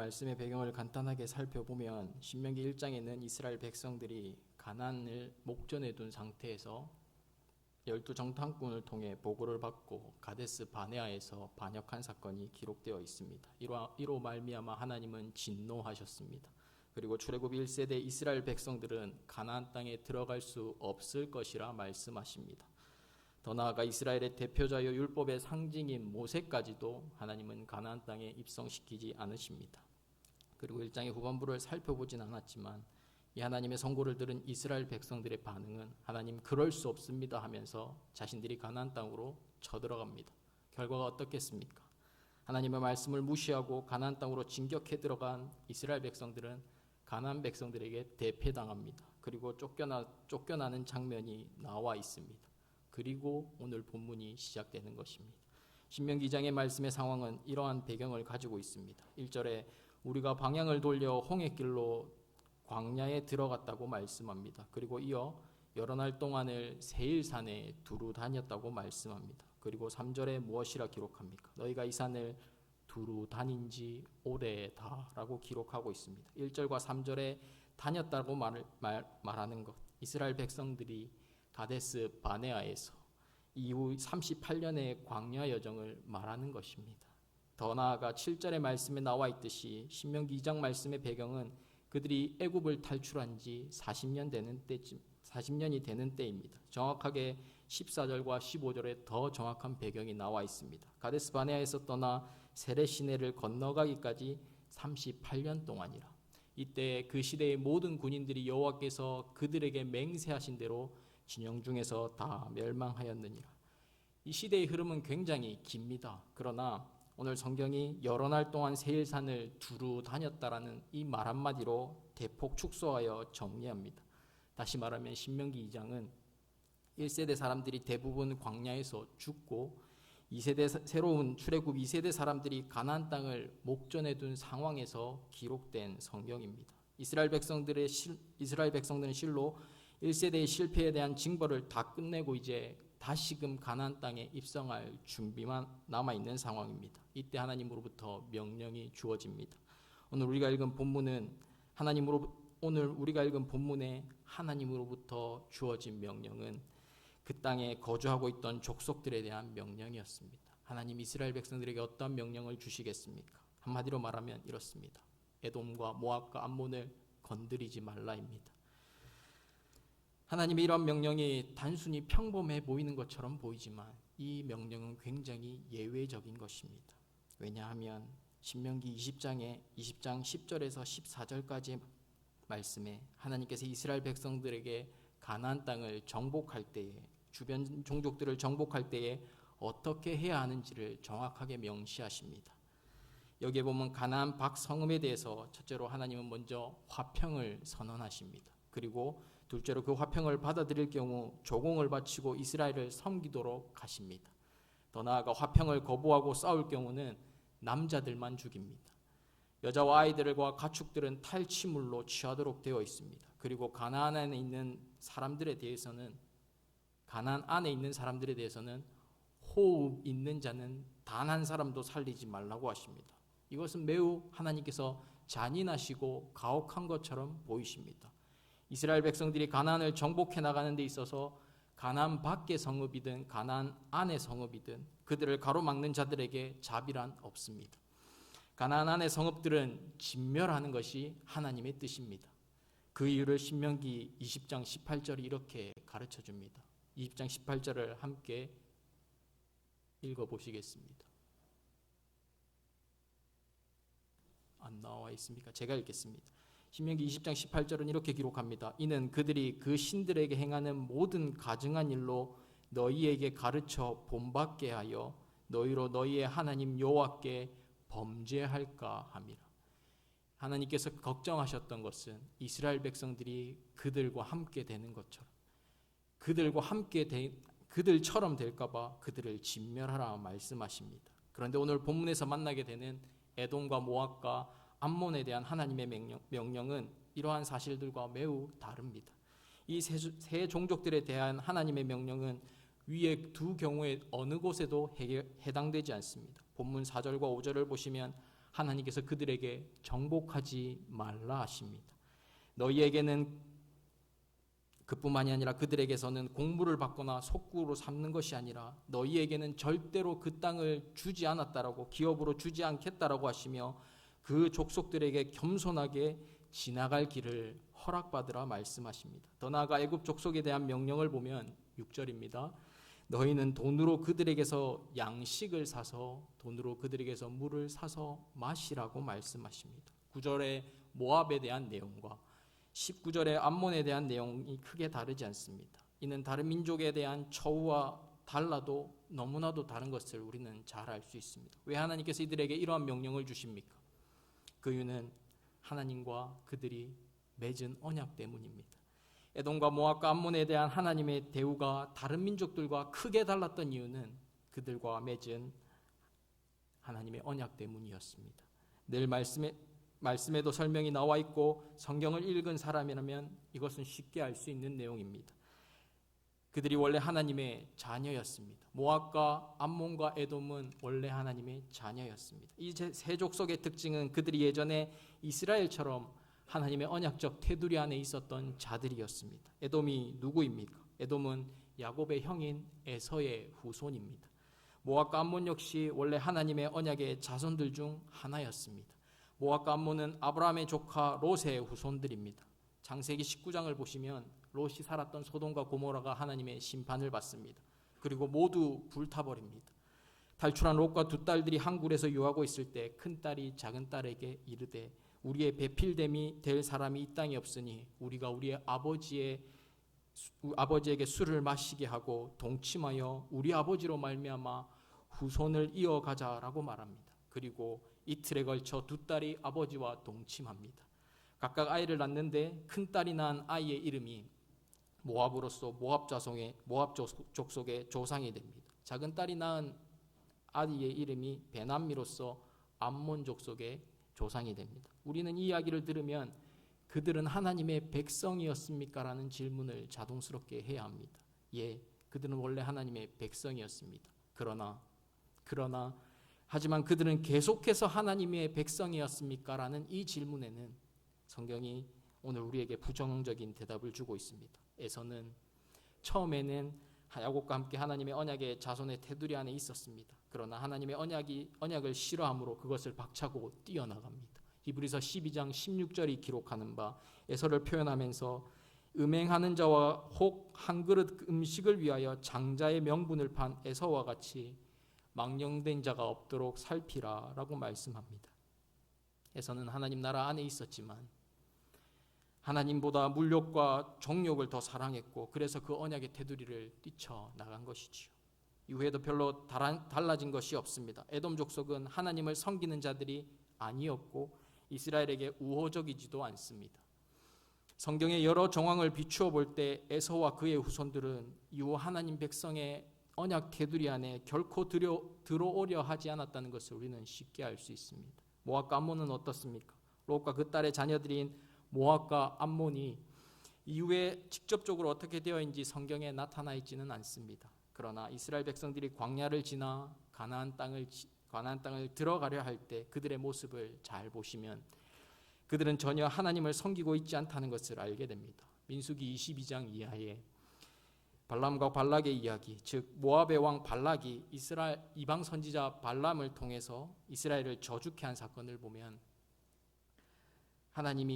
말씀의 배경을 간단하게 살펴보면 신명기 1장에는 이스라엘 백성들이 가나안을 목전에 둔 상태에서 12정탐꾼을 통해 보고를 받고 가데스 바네아에서 반역한 사건이 기록되어 있습니다. 이로 말미암아 하나님은 진노하셨습니다. 그리고 출애굽 1세대 이스라엘 백성들은 가나안 땅에 들어갈 수 없을 것이라 말씀하십니다. 더 나아가 이스라엘의 대표자요 율법의 상징인 모세까지도 하나님은 가나안 땅에 입성시키지 않으십니다. 그리고 1장의 후반부를 살펴보진 않았지만 이 하나님의 선고를 들은 이스라엘 백성들의 반응은 하나님 그럴 수 없습니다 하면서 자신들이 가나안 땅으로 쳐들어갑니다. 결과가 어떻겠습니까? 하나님의 말씀을 무시하고 가나안 땅으로 진격해 들어간 이스라엘 백성들은 가나안 백성들에게 대패당합니다. 그리고 쫓겨나는 장면이 나와 있습니다. 그리고 오늘 본문이 시작되는 것입니다. 신명기 2장의 말씀의 상황은 이러한 배경을 가지고 있습니다. 1절에 우리가 방향을 돌려 홍해길로 광야에 들어갔다고 말씀합니다. 그리고 이어 여러 날 동안을 세일산에 두루 다녔다고 말씀합니다. 그리고 3절에 무엇이라 기록합니까? 너희가 이 산을 두루 다닌 지 오래다 라고 기록하고 있습니다. 1절과 3절에 다녔다고 말하는 것, 이스라엘 백성들이 가데스 바네아에서 이후 38년의 광야 여정을 말하는 것입니다. 더 나아가 7절의 말씀에 나와 있듯이 신명기 2장 말씀의 배경은 그들이 애굽을 탈출한 지 40년이 되는 때입니다. 정확하게 14절과 15절에 더 정확한 배경이 나와 있습니다. 가데스 바네아에서 떠나 세레 시내를 건너가기까지 38년 동안이라. 이때 그 시대의 모든 군인들이 여호와께서 그들에게 맹세하신 대로 진영 중에서 다 멸망하였느니라. 이 시대의 흐름은 굉장히 깁니다. 그러나 오늘 성경이 여러 날 동안 세일산을 두루 다녔다라는 이 말 한마디로 대폭 축소하여 정리합니다. 다시 말하면 신명기 2장은 1세대 사람들이 대부분 광야에서 죽고 2세대 새로운 출애굽 2세대 사람들이 가나안 땅을 목전에 둔 상황에서 기록된 성경입니다. 이스라엘 백성들은 실로 1세대의 실패에 대한 징벌을 다 끝내고 이제 다시금 가나안 땅에 입성할 준비만 남아있는 상황입니다. 이때 하나님으로부터 명령이 주어집니다. 오늘 우리가 읽은 본문에 하나님으로부터 주어진 명령은 그 땅에 거주하고 있던 족속들에 대한 명령이었습니다. 하나님 이스라엘 백성들에게 어떤 명령을 주시겠습니까? 한마디로 말하면 이렇습니다. 에돔과 모압과 암몬을 건드리지 말라입니다. 하나님의 이런 명령이 단순히 평범해 보이는 것처럼 보이지만 이 명령은 굉장히 예외적인 것입니다. 왜냐하면 신명기 20장 10절에서 14절까지의 말씀에 하나님께서 이스라엘 백성들에게 가나안 땅을 정복할 때에 주변 종족들을 정복할 때에 어떻게 해야 하는지를 정확하게 명시하십니다. 여기에 보면 가나안 박 성읍에 대해서 첫째로 하나님은 먼저 화평을 선언하십니다. 그리고 둘째로 그 화평을 받아들일 경우 조공을 바치고 이스라엘을 섬기도록 하십니다. 더 나아가 화평을 거부하고 싸울 경우는 남자들만 죽입니다. 여자와 아이들과 가축들은 탈취물로 취하도록 되어 있습니다. 그리고 가나안 안에 있는 사람들에 대해서는 호흡 있는 자는 단 한 사람도 살리지 말라고 하십니다. 이것은 매우 하나님께서 잔인하시고 가혹한 것처럼 보이십니다. 이스라엘 백성들이 가나안을 정복해 나가는 데 있어서 가나안 밖의 성읍이든 가나안 안의 성읍이든 그들을 가로막는 자들에게 자비란 없습니다. 가나안 안의 성읍들은 진멸하는 것이 하나님의 뜻입니다. 그 이유를 신명기 20장 18절이 이렇게 가르쳐 줍니다. 20장 18절을 함께 읽어보시겠습니다. 안 나와 있습니까? 제가 읽겠습니다. 신명기 20장 18절은 이렇게 기록합니다. 이는 그들이 그 신들에게 행하는 모든 가증한 일로 너희에게 가르쳐 본받게 하여 너희로 너희의 하나님 여호와께 범죄할까 함이라. 하나님께서 걱정하셨던 것은 이스라엘 백성들이 그들과 함께 되는 것처럼 그들처럼 될까 봐 그들을 진멸하라 말씀하십니다. 그런데 오늘 본문에서 만나게 되는 에돔과 모압과 암몬에 대한 하나님의 명령은 이러한 사실들과 매우 다릅니다. 이 세 종족들에 대한 하나님의 명령은 위의 두 경우에 어느 곳에도 해당되지 않습니다. 본문 4절과 5절을 보시면 하나님께서 그들에게 정복하지 말라 하십니다. 너희에게는 그뿐만이 아니라 그들에게서는 공물을 받거나 속국으로 삼는 것이 아니라 너희에게는 절대로 그 땅을 주지 않았다라고, 기업으로 주지 않겠다라고 하시며 그 족속들에게 겸손하게 지나갈 길을 허락받으라 말씀하십니다. 더 나아가 애굽 족속에 대한 명령을 보면 6절입니다. 너희는 돈으로 그들에게서 양식을 사서 돈으로 그들에게서 물을 사서 마시라고 말씀하십니다. 9절에 모압에 대한 내용과 19절에 암몬에 대한 내용이 크게 다르지 않습니다. 이는 다른 민족에 대한 처우와 달라도 너무나도 다른 것을 우리는 잘 알 수 있습니다. 왜 하나님께서 이들에게 이러한 명령을 주십니까? 그 이유는 하나님과 그들이 맺은 언약 때문입니다. 에돔과 모압과 암몬에 대한 하나님의 대우가 다른 민족들과 크게 달랐던 이유는 그들과 맺은 하나님의 언약 때문이었습니다. 늘 말씀에도 설명이 나와 있고 성경을 읽은 사람이라면 이것은 쉽게 알 수 있는 내용입니다. 그들이 원래 하나님의 자녀였습니다. 모압과 암몬과 에돔은 원래 하나님의 자녀였습니다. 이 세 족속의 특징은 그들이 예전에 이스라엘처럼 하나님의 언약적 테두리 안에 있었던 자들이었습니다. 에돔이 누구입니까? 에돔은 야곱의 형인 에서의 후손입니다. 모압과 암몬 역시 원래 하나님의 언약의 자손들 중 하나였습니다. 모압과 암몬은 아브라함의 조카 롯의 후손들입니다. 창세기 19장을 보시면 롯이 살았던 소돔과 고모라가 하나님의 심판을 받습니다. 그리고 모두 불타버립니다. 탈출한 롯과 두 딸들이 한 굴에서 유하고 있을 때 큰 딸이 작은 딸에게 이르되 우리의 배필됨이 될 사람이 이 땅에 없으니 우리가 우리의 아버지에게 술을 마시게 하고 동침하여 우리 아버지로 말미암아 후손을 이어가자라고 말합니다. 그리고 이틀에 걸쳐 두 딸이 아버지와 동침합니다. 각각 아이를 낳는데 큰 딸이 낳은 아이의 이름이 모압으로서 모압 족속의 조상이 됩니다. 작은 딸이 낳은 아이의 이름이 베남미로서 암몬 족속의 조상이 됩니다. 우리는 이 이야기를 들으면 그들은 하나님의 백성이었습니까? 라는 질문을 자동스럽게 해야 합니다. 예, 그들은 원래 하나님의 백성이었습니다. 그러나 하지만 그들은 계속해서 하나님의 백성이었습니까? 라는 이 질문에는 성경이 오늘 우리에게 부정적인 대답을 주고 있습니다. 에서는 처음에는 야곱과 함께 하나님의 언약의 자손의 테두리 안에 있었습니다. 그러나 하나님의 언약을 싫어함으로 그것을 박차고 뛰어나갑니다. 히브리서 12장 16절이 기록하는 바 에서를 표현하면서 음행하는 자와 혹 한 그릇 음식을 위하여 장자의 명분을 판 에서와 같이 망령된 자가 없도록 살피라 라고 말씀합니다. 에서는 하나님 나라 안에 있었지만 하나님보다 물욕과 정욕을 더 사랑했고 그래서 그 언약의 테두리를 뛰쳐나간 것이지요. 이후에도 별로 달라진 것이 없습니다. 에돔 족속은 하나님을 섬기는 자들이 아니었고 이스라엘에게 우호적이지도 않습니다. 성경의 여러 정황을 비추어 볼 때 에서와 그의 후손들은 이후 하나님 백성의 언약 테두리 안에 결코 들어오려 하지 않았다는 것을 우리는 쉽게 알 수 있습니다. 모압과 암몬은 어떻습니까? 롯과 그 딸의 자녀들인 모압과 암몬이 이후에 직접적으로 어떻게 되어인지 성경에 나타나 있지는 않습니다. 그러나 이스라엘 백성들이 광야를 지나 가나안 땅을 들어가려 할 때 그들의 모습을 잘 보시면 그들은 전혀 하나님을 섬기고 있지 않다는 것을 알게 됩니다. 민수기 22장 이하에 발람과 발락의 이야기, 즉 모압의 왕 발락이 이스라엘 이방 선지자 발람을 통해서 이스라엘을 저주케 한 사건을 보면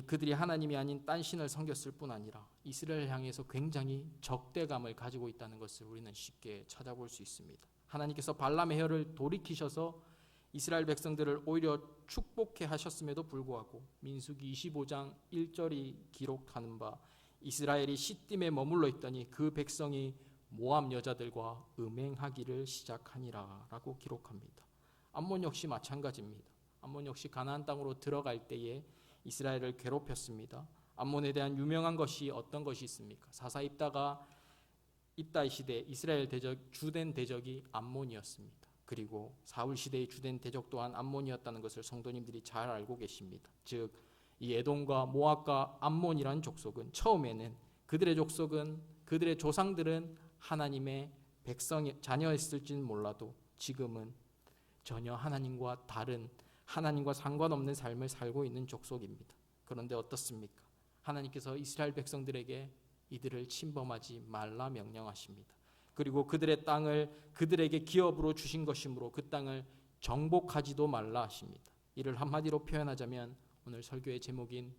그들이 하나님이 아닌 딴 신을 섬겼을 뿐 아니라 이스라엘 향해서 굉장히 적대감을 가지고 있다는 것을 우리는 쉽게 찾아볼 수 있습니다. 하나님께서 발람의 혀를 돌이키셔서 이스라엘 백성들을 오히려 축복해 하셨음에도 불구하고 민수기 25장 1절이 기록하는 바 이스라엘이 시딤에 머물러 있더니 그 백성이 모압 여자들과 음행하기를 시작하니라 라고 기록합니다. 암몬 역시 마찬가지입니다. 암몬 역시 가나안 땅으로 들어갈 때에 이스라엘을 괴롭혔습니다. 암몬에 대한 유명한 것이 어떤 것이 있습니까? 사사 입다의 시대 이스라엘 주된 대적이 암몬이었습니다. 그리고 사울 시대의 주된 대적 또한 암몬이었다는 것을 성도님들이 잘 알고 계십니다. 즉 이 에돔과 모압과 암몬이라는 족속은 처음에는 그들의 조상들은 하나님의 자녀였을지는 몰라도 지금은 전혀 하나님과 다른 하나님과 상관없는 삶을 살고 있는 족속입니다. 그런데 어떻습니까? 하나님께서 이스라엘 백성들에게 이들을 침범하지 말라 명령하십니다. 그리고 그들의 땅을 그들에게 기업으로 주신 것이므로 그 땅을 정복하지도 말라 하십니다. 이를 한마디로 표현하자면 오늘 설교의 제목인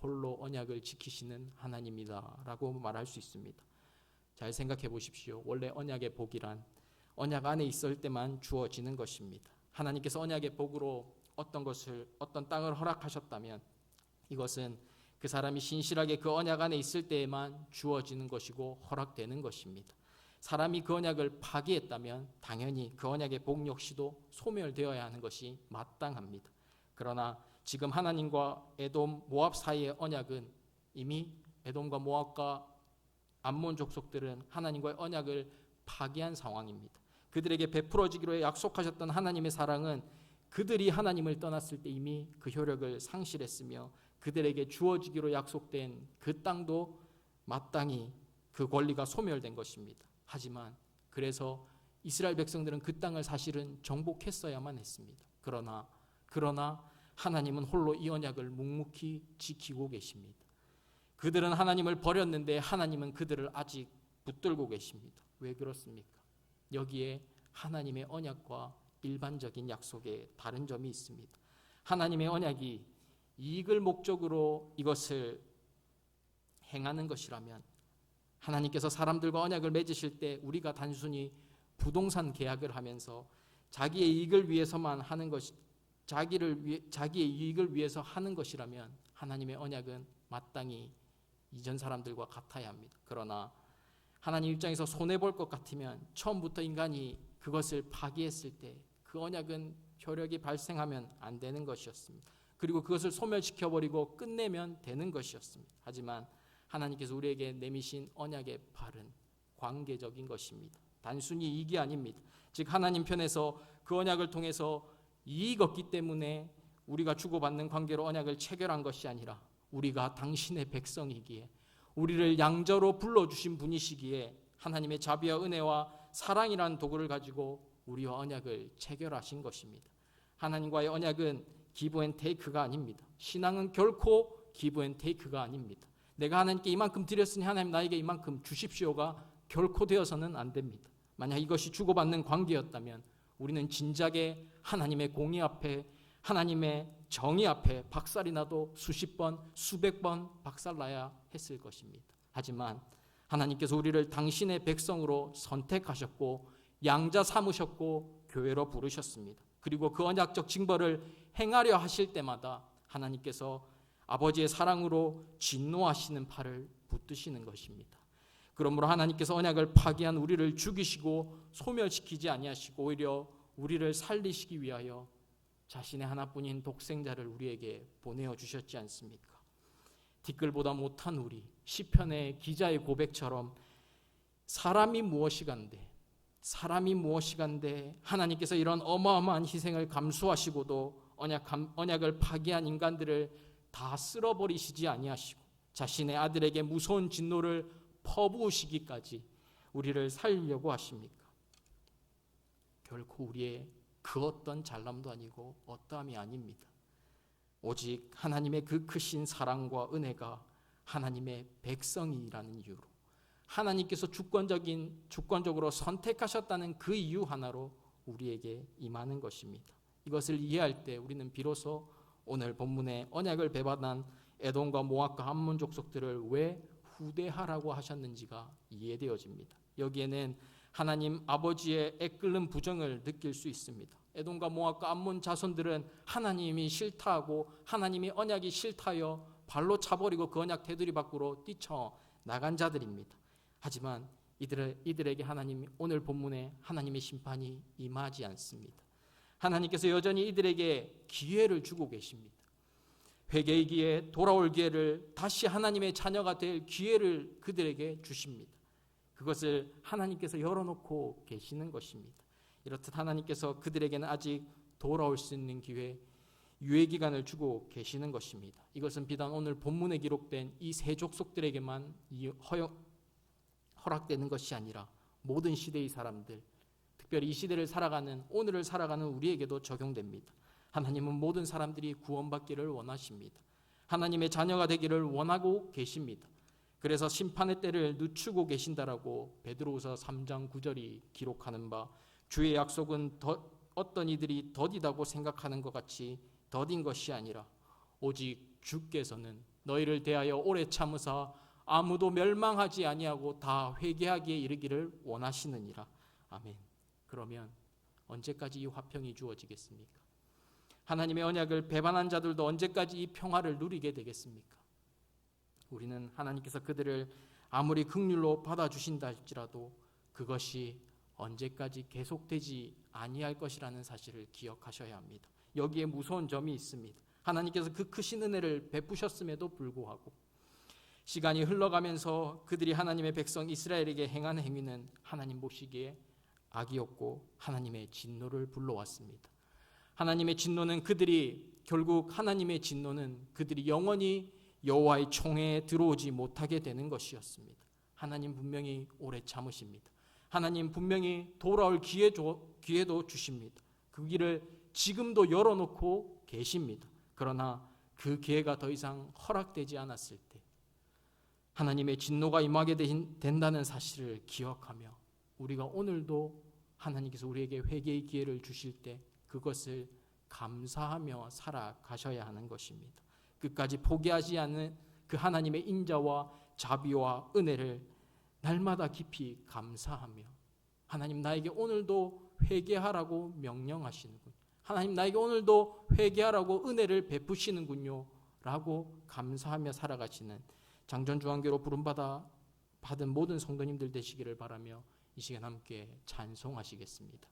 홀로 언약을 지키시는 하나님이다 라고 말할 수 있습니다. 잘 생각해 보십시오. 원래 언약의 복이란 언약 안에 있을 때만 주어지는 것입니다. 하나님께서 언약의 복으로 어떤 땅을 허락하셨다면 이것은 그 사람이 신실하게 그 언약 안에 있을 때에만 주어지는 것이고 허락되는 것입니다. 사람이 그 언약을 파기했다면 당연히 그 언약의 복 역시도 소멸되어야 하는 것이 마땅합니다. 그러나 지금 하나님과 에돔, 모압 사이의 언약은 이미 에돔과 모압과 암몬 족속들은 하나님과의 언약을 파기한 상황입니다. 그들에게 베풀어지기로 약속하셨던 하나님의 사랑은 그들이 하나님을 떠났을 때 이미 그 효력을 상실했으며 그들에게 주어지기로 약속된 그 땅도 마땅히 그 권리가 소멸된 것입니다. 하지만 그래서 이스라엘 백성들은 그 땅을 사실은 정복했어야만 했습니다. 그러나 하나님은 홀로 이 언약을 묵묵히 지키고 계십니다. 그들은 하나님을 버렸는데 하나님은 그들을 아직 붙들고 계십니다. 왜 그렇습니까? 여기에 하나님의 언약과 일반적인 약속에 다른 점이 있습니다. 하나님의 언약이 이익을 목적으로 이것을 행하는 것이라면 하나님께서 사람들과 언약을 맺으실 때 우리가 단순히 부동산 계약을 하면서 자기의 이익을 위해서만 하는 것이 자기의 이익을 위해서 하는 것이라면 하나님의 언약은 마땅히 이전 사람들과 같아야 합니다. 그러나 하나님 입장에서 손해볼 것 같으면 처음부터 인간이 그것을 파기했을 때 그 언약은 효력이 발생하면 안 되는 것이었습니다. 그리고 그것을 소멸시켜버리고 끝내면 되는 것이었습니다. 하지만 하나님께서 우리에게 내미신 언약의 발은 관계적인 것입니다. 단순히 이익이 아닙니다. 즉 하나님 편에서 그 언약을 통해서 이익 얻기 때문에 우리가 주고받는 관계로 언약을 체결한 것이 아니라 우리가 당신의 백성이기에 우리를 양자로 불러주신 분이시기에 하나님의 자비와 은혜와 사랑이라는 도구를 가지고 우리와 언약을 체결하신 것입니다. 하나님과의 언약은 기브 앤 테이크가 아닙니다. 신앙은 결코 기브 앤 테이크가 아닙니다. 내가 하나님께 이만큼 드렸으니 하나님 나에게 이만큼 주십시오가 결코 되어서는 안 됩니다. 만약 이것이 주고받는 관계였다면 우리는 진작에 하나님의 공의 앞에 하나님의 정의 앞에 박살이 나도 수십 번 수백 번 박살나야 했을 것입니다. 하지만 하나님께서 우리를 당신의 백성으로 선택하셨고 양자 삼으셨고 교회로 부르셨습니다. 그리고 그 언약적 징벌을 행하려 하실 때마다 하나님께서 아버지의 사랑으로 진노하시는 팔을 붙드시는 것입니다. 그러므로 하나님께서 언약을 파기한 우리를 죽이시고 소멸시키지 아니하시고 오히려 우리를 살리시기 위하여 자신의 하나뿐인 독생자를 우리에게 보내어 주셨지 않습니까? 티끌보다 못한 우리, 시편의 기자의 고백처럼 사람이 무엇이간데 하나님께서 이런 어마어마한 희생을 감수하시고도 언약을 파기한 인간들을 다 쓸어버리시지 아니하시고 자신의 아들에게 무서운 진노를 퍼부으시기까지 우리를 살리려고 하십니까? 결코 우리의 그 어떤 잘남도 아니고 어떠함이 아닙니다. 오직 하나님의 그 크신 사랑과 은혜가 하나님의 백성이라는 이유로 하나님께서 주권적으로 선택하셨다는 그 이유 하나로 우리에게 임하는 것입니다. 이것을 이해할 때 우리는 비로소 오늘 본문에 언약을 배반한 에돔과 모압과 암몬 족속들을 왜 후대하라고 하셨는지가 이해되어집니다. 여기에는 하나님 아버지의 애끓는 부정을 느낄 수 있습니다. 에돔과 모압과 암몬 자손들은 하나님이 싫다하고 하나님이 언약이 싫다여 발로 차버리고 그 언약 테두리 밖으로 뛰쳐나간 자들입니다. 하지만 이들에게 하나님 오늘 본문에 하나님의 심판이 임하지 않습니다. 하나님께서 여전히 이들에게 기회를 주고 계십니다. 회개의 기회, 돌아올 기회를, 다시 하나님의 자녀가 될 기회를 그들에게 주십니다. 그것을 하나님께서 열어놓고 계시는 것입니다. 이렇듯 하나님께서 그들에게는 아직 돌아올 수 있는 기회, 유예기간을 주고 계시는 것입니다. 이것은 비단 오늘 본문에 기록된 이 세 족속들에게만 허락되는 것이 아니라 모든 시대의 사람들, 특별히 이 시대를 살아가는 오늘을 살아가는 우리에게도 적용됩니다. 하나님은 모든 사람들이 구원받기를 원하십니다. 하나님의 자녀가 되기를 원하고 계십니다. 그래서 심판의 때를 늦추고 계신다라고 베드로후서 3장 9절이 기록하는 바, 주의 약속은 어떤 이들이 더디다고 생각하는 것 같이 더딘 것이 아니라 오직 주께서는 너희를 대하여 오래 참으사 아무도 멸망하지 아니하고 다 회개하기에 이르기를 원하시느니라. 아멘. 그러면 언제까지 이 화평이 주어지겠습니까? 하나님의 언약을 배반한 자들도 언제까지 이 평화를 누리게 되겠습니까? 우리는 하나님께서 그들을 아무리 긍휼로 받아주신다 할지라도 그것이 언제까지 계속되지 아니할 것이라는 사실을 기억하셔야 합니다. 여기에 무서운 점이 있습니다. 하나님께서 그 크신 은혜를 베푸셨음에도 불구하고 시간이 흘러가면서 그들이 하나님의 백성 이스라엘에게 행한 행위는 하나님 보시기에 악이었고 하나님의 진노를 불러왔습니다. 하나님의 진노는 결국 하나님의 진노는 그들이 영원히 여호와의 총회에 들어오지 못하게 되는 것이었습니다. 하나님 분명히 오래 참으십니다. 하나님 분명히 돌아올 기회도 주십니다. 그 길을 지금도 열어놓고 계십니다. 그러나 그 기회가 더 이상 허락되지 않았을 때 하나님의 진노가 임하게 된다는 사실을 기억하며 우리가 오늘도 하나님께서 우리에게 회개의 기회를 주실 때 그것을 감사하며 살아가셔야 하는 것입니다. 끝까지 포기하지 않는 그 하나님의 인자와 자비와 은혜를 날마다 깊이 감사하며 하나님 나에게 오늘도 회개하라고 명령하시는군. 하나님 나에게 오늘도 회개하라고 은혜를 베푸시는군요. 라고 감사하며 살아가시는 장전주안교로 부름받은 모든 성도님들 되시기를 바라며 이 시간 함께 찬송하시겠습니다.